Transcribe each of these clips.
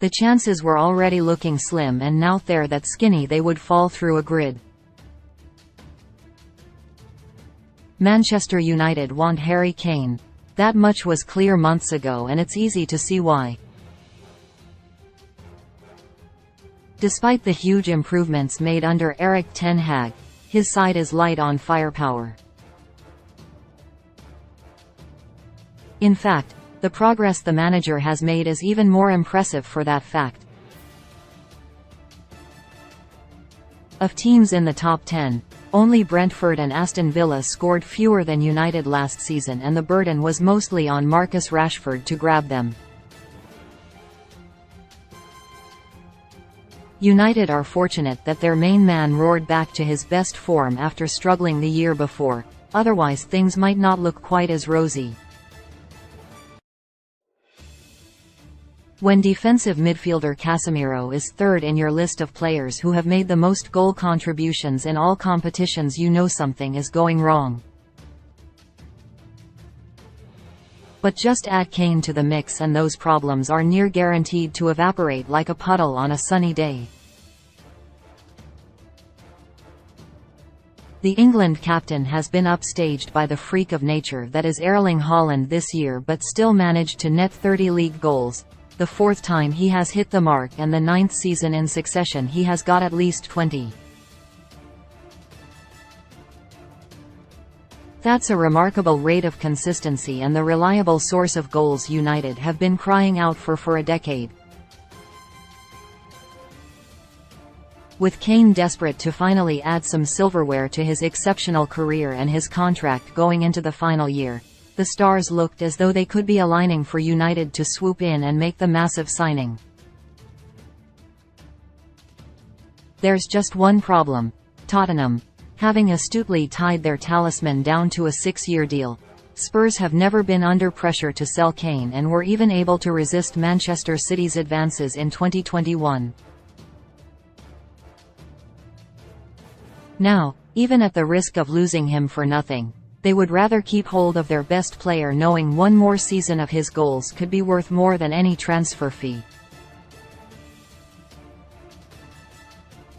The chances were already looking slim, and now they're that skinny they would fall through a grid. Manchester United want Harry Kane. That much was clear months ago, and it's easy to see why. Despite the huge improvements made under Erik ten Hag, his side is light on firepower. In fact, the progress the manager has made is even more impressive for that fact. Of teams in the top 10, only Brentford and Aston Villa scored fewer than United last season, and the burden was mostly on Marcus Rashford to grab them. United are fortunate that their main man roared back to his best form after struggling the year before, otherwise things might not look quite as rosy. When defensive midfielder Casemiro is third in your list of players who have made the most goal contributions in all competitions, you know something is going wrong. But just add Kane to the mix and those problems are near guaranteed to evaporate like a puddle on a sunny day. The England captain has been upstaged by the freak of nature that is Erling Haaland this year, but still managed to net 30 league goals, the fourth time he has hit the mark, and the ninth season in succession he has got at least 20. That's a remarkable rate of consistency and the reliable source of goals United have been crying out for a decade. With Kane desperate to finally add some silverware to his exceptional career and his contract going into the final year, the stars looked as though they could be aligning for United to swoop in and make the massive signing. There's just one problem: Tottenham. Having astutely tied their talisman down to a 6-year deal, Spurs have never been under pressure to sell Kane and were even able to resist Manchester City's advances in 2021. Now, even at the risk of losing him for nothing, they would rather keep hold of their best player, knowing one more season of his goals could be worth more than any transfer fee.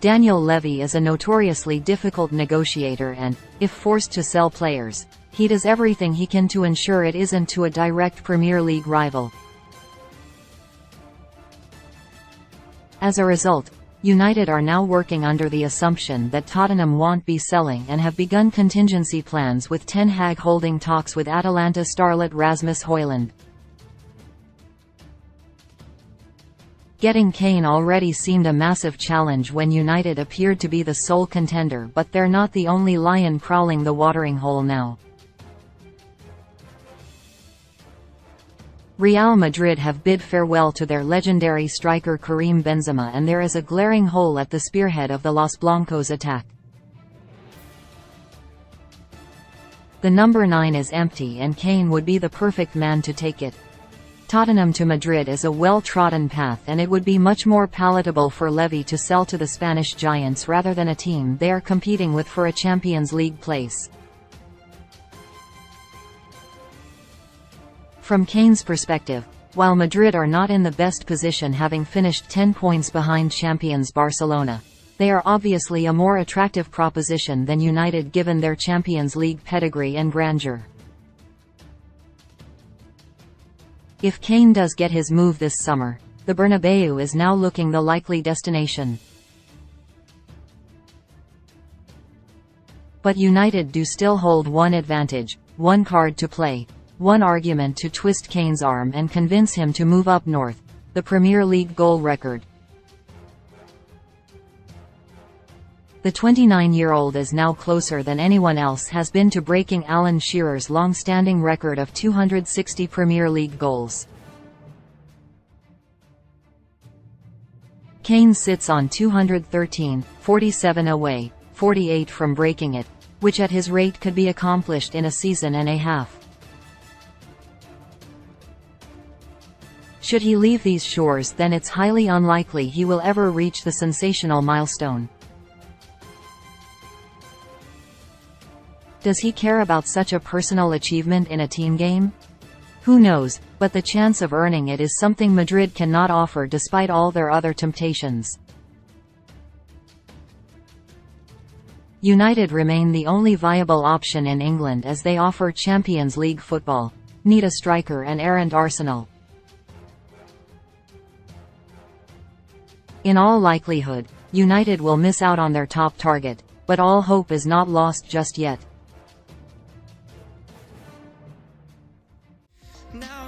Daniel Levy is a notoriously difficult negotiator and, if forced to sell players, he does everything he can to ensure it isn't to a direct Premier League rival. As a result, United are now working under the assumption that Tottenham won't be selling and have begun contingency plans, with Ten Hag holding talks with Atalanta starlet Rasmus Højlund. Getting Kane already seemed a massive challenge when United appeared to be the sole contender, but they're not the only lion prowling the watering hole now. Real Madrid have bid farewell to their legendary striker Karim Benzema, and there is a glaring hole at the spearhead of the Los Blancos attack. The number 9 is empty and Kane would be the perfect man to take it. Tottenham to Madrid is a well-trodden path, and it would be much more palatable for Levy to sell to the Spanish giants rather than a team they are competing with for a Champions League place. From Kane's perspective, while Madrid are not in the best position, having finished 10 points behind champions Barcelona, they are obviously a more attractive proposition than United given their Champions League pedigree and grandeur. If Kane does get his move this summer, the Bernabeu is now looking the likely destination. But United do still hold one advantage, one card to play, one argument to twist Kane's arm and convince him to move up north: the Premier League goal record. The 29-year-old is now closer than anyone else has been to breaking Alan Shearer's long-standing record of 260 Premier League goals. Kane sits on 213, 47 away, 48 from breaking it, which at his rate could be accomplished in a season and a half. Should he leave these shores, then it's highly unlikely he will ever reach the sensational milestone. Does he care about such a personal achievement in a team game? Who knows, But the chance of earning it is something Madrid cannot offer despite all their other temptations. United remain the only viable option in England as they offer Champions League football, need a striker and aren't Arsenal. In all likelihood, United will miss out on their top target, but all hope is not lost just yet. Now